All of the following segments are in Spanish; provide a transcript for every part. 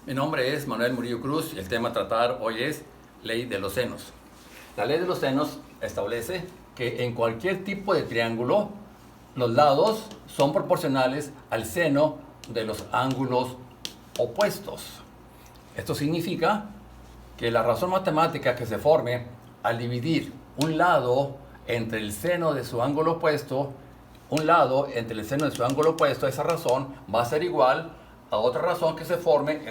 Mi nombre es Manuel Murillo Cruz y el tema a tratar hoy es ley de los senos. La ley de los senos establece que en cualquier tipo de triángulo los lados son proporcionales al seno de los ángulos opuestos. Esto significa que la razón matemática que se forme al dividir un lado entre el seno de su ángulo opuesto, esa razón va a ser igual a otra razón que se forme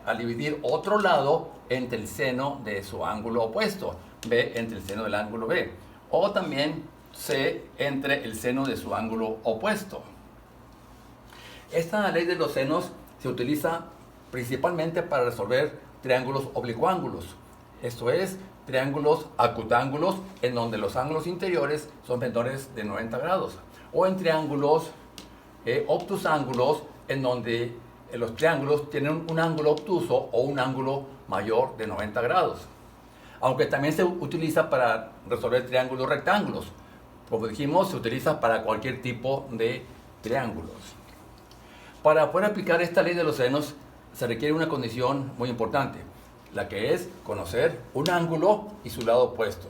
al dividir otro lado entre el seno de su ángulo opuesto, B entre el seno del ángulo B, o también C entre el seno de su ángulo opuesto. Esta ley de los senos se utiliza principalmente para resolver triángulos oblicuángulos, esto es, triángulos acutángulos en donde los ángulos interiores son menores de 90 grados, o en triángulos obtusángulos en donde los triángulos tienen un ángulo obtuso o un ángulo mayor de 90 grados. Aunque también se utiliza para resolver triángulos rectángulos. Como dijimos, se utiliza para cualquier tipo de triángulos. Para poder aplicar esta ley de los senos se requiere una condición muy importante, la que es conocer un ángulo y su lado opuesto.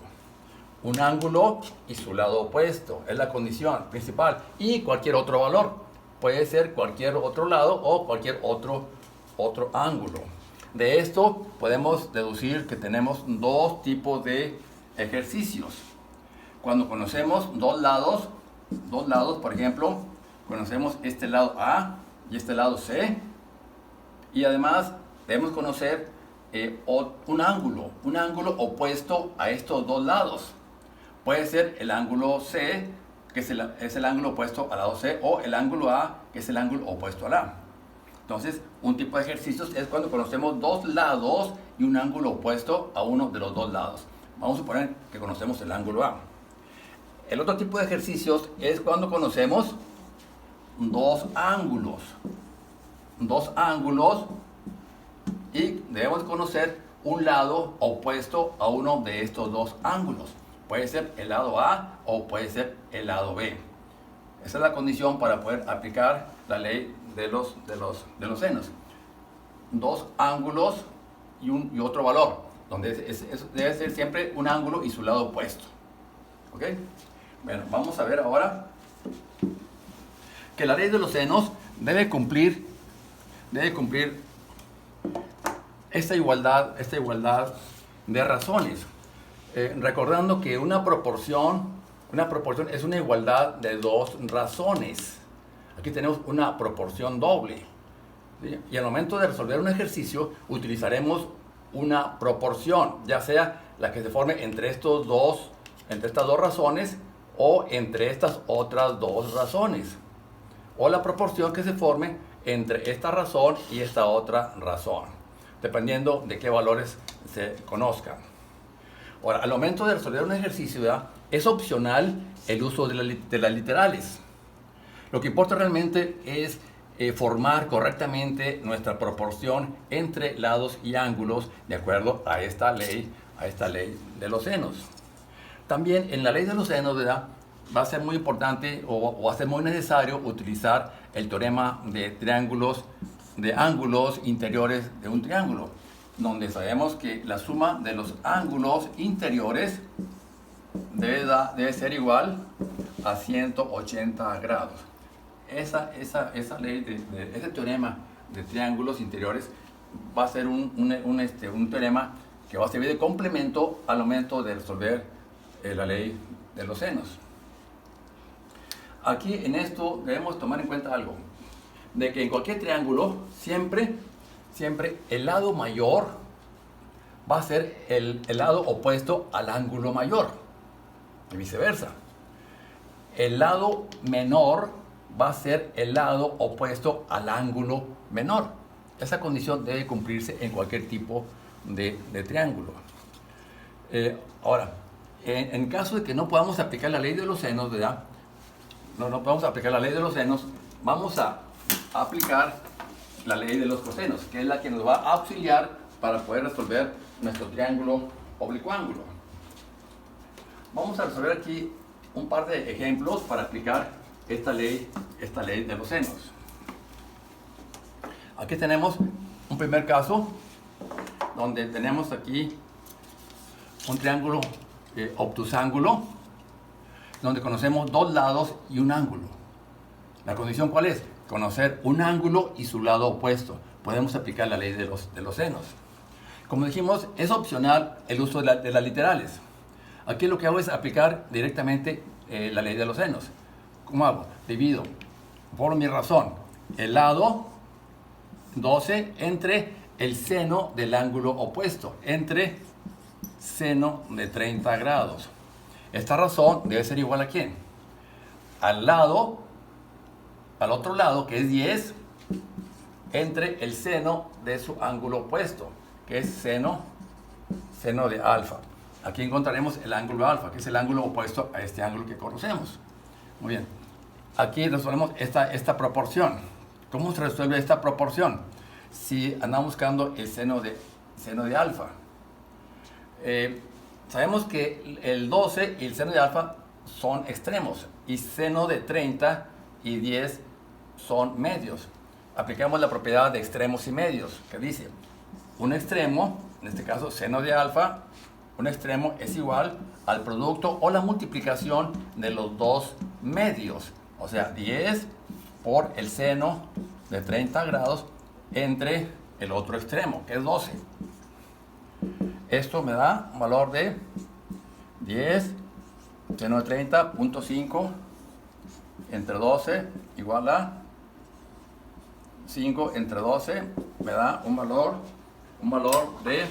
Un ángulo y su lado opuesto es la condición principal, y cualquier otro valor. Puede ser cualquier otro lado o cualquier otro ángulo. De esto podemos deducir que tenemos dos tipos de ejercicios. Cuando conocemos dos lados, por ejemplo, conocemos este lado A y este lado C, y además debemos conocer un ángulo opuesto a estos dos lados. Puede ser el ángulo C, que es el ángulo opuesto al lado C, o el ángulo A, que es el ángulo opuesto al A. Entonces, un tipo de ejercicios es cuando conocemos dos lados y un ángulo opuesto a uno de los dos lados. Vamos a suponer que conocemos el ángulo A. El otro tipo de ejercicios es cuando conocemos dos ángulos y debemos conocer un lado opuesto a uno de estos dos ángulos. Puede ser el lado A o puede ser el lado B. Esa es la condición para poder aplicar la ley de los senos. Dos ángulos y otro valor, donde debe ser siempre un ángulo y su lado opuesto. ¿Ok? Bueno, vamos a ver ahora que la ley de los senos debe cumplir esta igualdad de razones. Recordando que una proporción es una igualdad de dos razones. Aquí tenemos una proporción doble, ¿sí? Y al momento de resolver un ejercicio utilizaremos una proporción, ya sea la que se forme entre estas dos razones o entre estas otras dos razones, o la proporción que se forme entre esta razón y esta otra razón, dependiendo de qué valores se conozcan. Ahora, al momento de resolver un ejercicio, ¿verdad?, es opcional el uso de las literales. Lo que importa realmente es formar correctamente nuestra proporción entre lados y ángulos de acuerdo a esta ley de los senos. También en la ley de los senos, ¿verdad?, va a ser muy importante o va a ser muy necesario utilizar el teorema de ángulos interiores de un triángulo, donde sabemos que la suma de los ángulos interiores debe ser igual a 180 grados. Esa ley ese teorema de triángulos interiores va a ser un teorema que va a servir de complemento al momento de resolver la ley de los senos. Aquí en esto debemos tomar en cuenta algo, de que en cualquier triángulo siempre el lado mayor va a ser el lado opuesto al ángulo mayor y viceversa. El lado menor va a ser el lado opuesto al ángulo menor. Esa condición debe cumplirse en cualquier tipo de triángulo. Ahora, en caso de que no podamos aplicar la ley de los senos, ¿verdad?, no podemos aplicar la ley de los senos, vamos a aplicar la ley de los cosenos, que es la que nos va a auxiliar para poder resolver nuestro triángulo oblicuángulo. Vamos a resolver aquí un par de ejemplos para aplicar esta ley de los senos. Aquí tenemos un primer caso donde tenemos aquí un triángulo obtusángulo, donde conocemos dos lados y un ángulo. ¿La condición cuál es? Conocer un ángulo y su lado opuesto. Podemos aplicar la ley de los senos. Como dijimos, es opcional el uso de las literales. Aquí lo que hago es aplicar directamente la ley de los senos. ¿Cómo hago? Divido por mi razón el lado 12 entre el seno del ángulo opuesto, entre seno de 30 grados. Esta razón debe ser igual a ¿quién? Al otro lado, que es 10, entre el seno de su ángulo opuesto, que es seno de alfa. Aquí encontraremos el ángulo alfa, que es el ángulo opuesto a este ángulo que conocemos. Muy bien. Aquí resolvemos esta proporción. ¿Cómo se resuelve esta proporción? Si andamos buscando el seno de alfa. Sabemos que el 12 y el seno de alfa son extremos, y seno de 30 y 10 son medios. Aplicamos la propiedad de extremos y medios, que dice, un extremo, en este caso seno de alfa, un extremo es igual al producto o la multiplicación de los dos medios. O sea, 10 por el seno de 30 grados entre el otro extremo, que es 12. Esto me da un valor de 10 seno de 30, 0.5 entre 12 igual a 5 entre 12, me da un valor de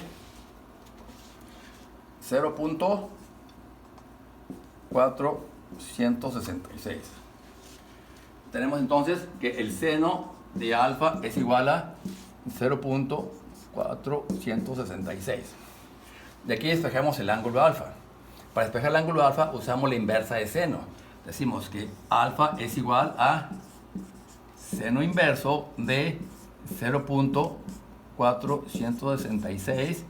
0.466. Tenemos entonces que el seno de alfa es igual a 0.466. De aquí despejamos el ángulo alfa. Para despejar el ángulo alfa usamos la inversa de seno. Decimos que alfa es igual a seno inverso de 0.466,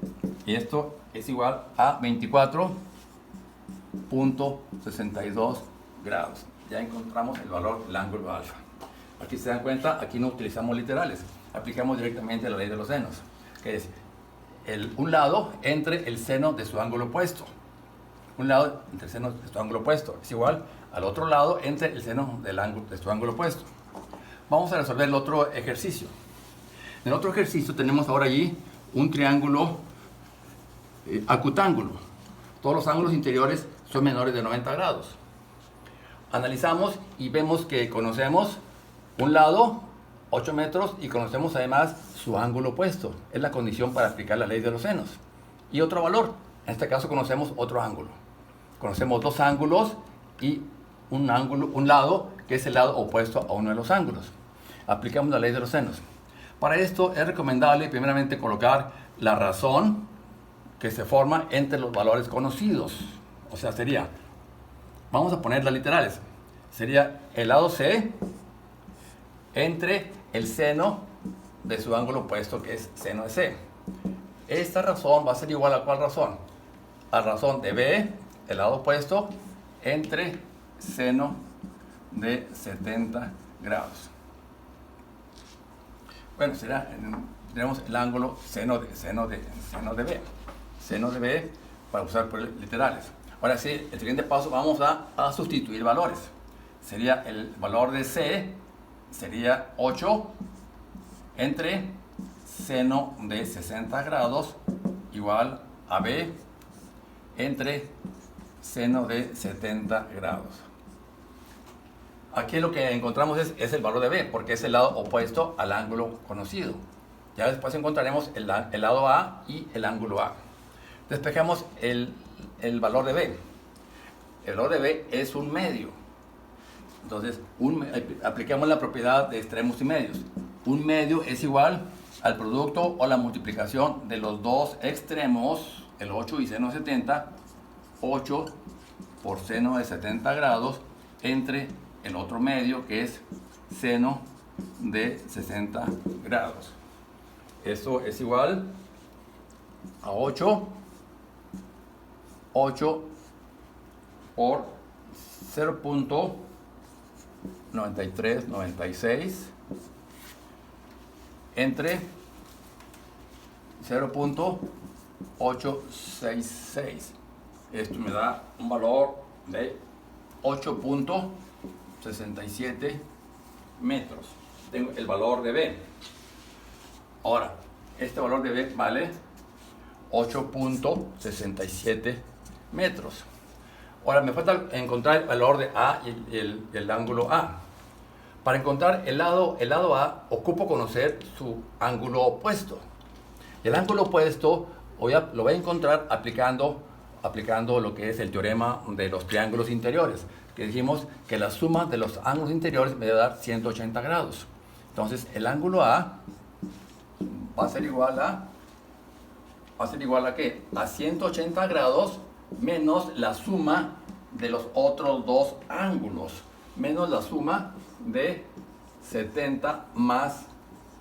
y esto es igual a 24.62 grados. Ya encontramos el valor del ángulo alfa. Aquí se dan cuenta, aquí no utilizamos literales, aplicamos directamente la ley de los senos, que es un lado entre el seno de su ángulo opuesto. Un lado entre el seno de su ángulo opuesto es igual al otro lado entre el seno de su ángulo opuesto. Vamos a resolver el otro ejercicio. En el otro ejercicio tenemos ahora allí un triángulo acutángulo. Todos los ángulos interiores son menores de 90 grados. Analizamos y vemos que conocemos un lado, 8 metros, y conocemos además su ángulo opuesto. Es la condición para aplicar la ley de los senos. Y otro valor, en este caso conocemos otro ángulo. Conocemos dos ángulos y un lado que es el lado opuesto a uno de los ángulos. Aplicamos la ley de los senos. Para esto es recomendable primeramente colocar la razón que se forma entre los valores conocidos. O sea, sería, vamos a poner las literales, sería el lado C entre el seno de su ángulo opuesto, que es seno de C. Esta razón va a ser igual a ¿cuál razón? A razón de B, el lado opuesto, entre seno de 70 grados. Bueno, tenemos el ángulo seno de B. Seno de B para usar por literales. Ahora sí, el siguiente paso vamos a sustituir valores. Sería el valor de C, sería 8 entre seno de 60 grados igual a B entre seno de 70 grados. Aquí lo que encontramos es el valor de B, porque es el lado opuesto al ángulo conocido. Ya después encontraremos el lado A y el ángulo A. Despejamos el valor de B. El valor de B es un medio. Entonces, aplicamos la propiedad de extremos y medios. Un medio es igual al producto o la multiplicación de los dos extremos, el 8 y seno de 70, 8 por seno de 70 grados, entre el otro medio, que es seno de 60 grados. Esto es igual a 8 por 0.9396 entre 0.866. Esto me da un valor de 8.67 metros. Tengo el valor de B. Ahora, este valor de B vale 8.67 metros. Ahora me falta encontrar el valor de A y el ángulo A. Para encontrar el lado A, ocupo conocer su ángulo opuesto. El ángulo opuesto lo voy a encontrar aplicando lo que es el teorema de los triángulos interiores, que dijimos que la suma de los ángulos interiores me debe dar 180 grados. Entonces, el ángulo A va a ser igual a ¿qué? A 180 grados menos la suma de los otros dos ángulos, menos la suma de 70 más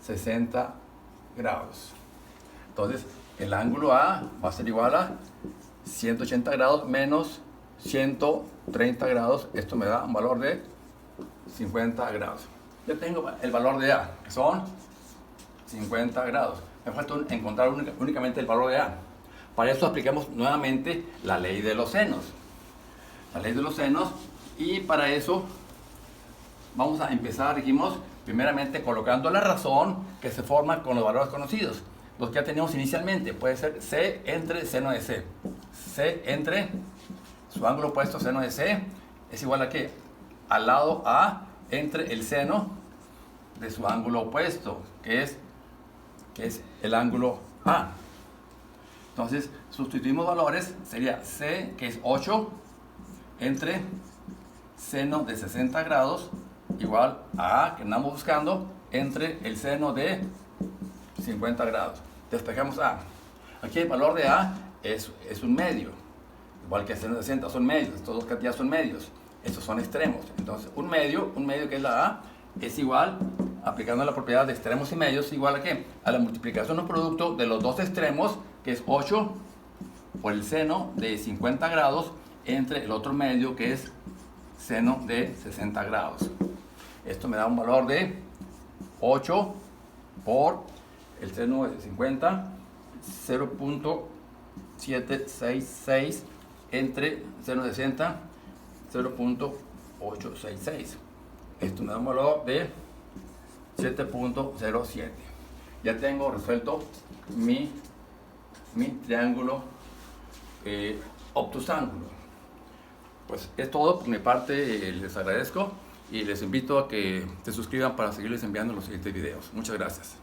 60 grados. Entonces, el ángulo A va a ser igual a 180 grados menos 130 grados. Esto me da un valor de 50 grados. Ya tengo el valor de A, que son 50 grados. Me falta encontrar únicamente el valor de A. Para eso aplicamos nuevamente la ley de los senos. La ley de los senos. Y para eso vamos a empezar, dijimos, primeramente colocando la razón que se forma con los valores conocidos. Los que ya teníamos inicialmente. Puede ser C entre seno de C. C entre su ángulo opuesto, seno de C, es igual a ¿qué? Al lado A entre el seno de su ángulo opuesto, que es el ángulo A. Entonces, sustituimos valores, sería C, que es 8, entre seno de 60 grados, igual a A, que andamos buscando, entre el seno de 50 grados. Despejamos A. Aquí el valor de A es un medio, igual que el seno de 60 son medios, estos dos cantidades son medios, estos son extremos. Entonces, un medio que es la A, es igual, aplicando la propiedad de extremos y medios, igual a ¿qué? A la multiplicación o producto de los dos extremos, que es 8 por el seno de 50 grados, entre el otro medio, que es seno de 60 grados. Esto me da un valor de 8 por el seno de 50, 0.766, entre seno de 60, 0.866. Esto me da un valor de 7.07. Ya tengo resuelto mi triángulo obtusángulo. Pues es todo por mi parte. Les agradezco y les invito a que se suscriban para seguirles enviando los siguientes videos. Muchas gracias.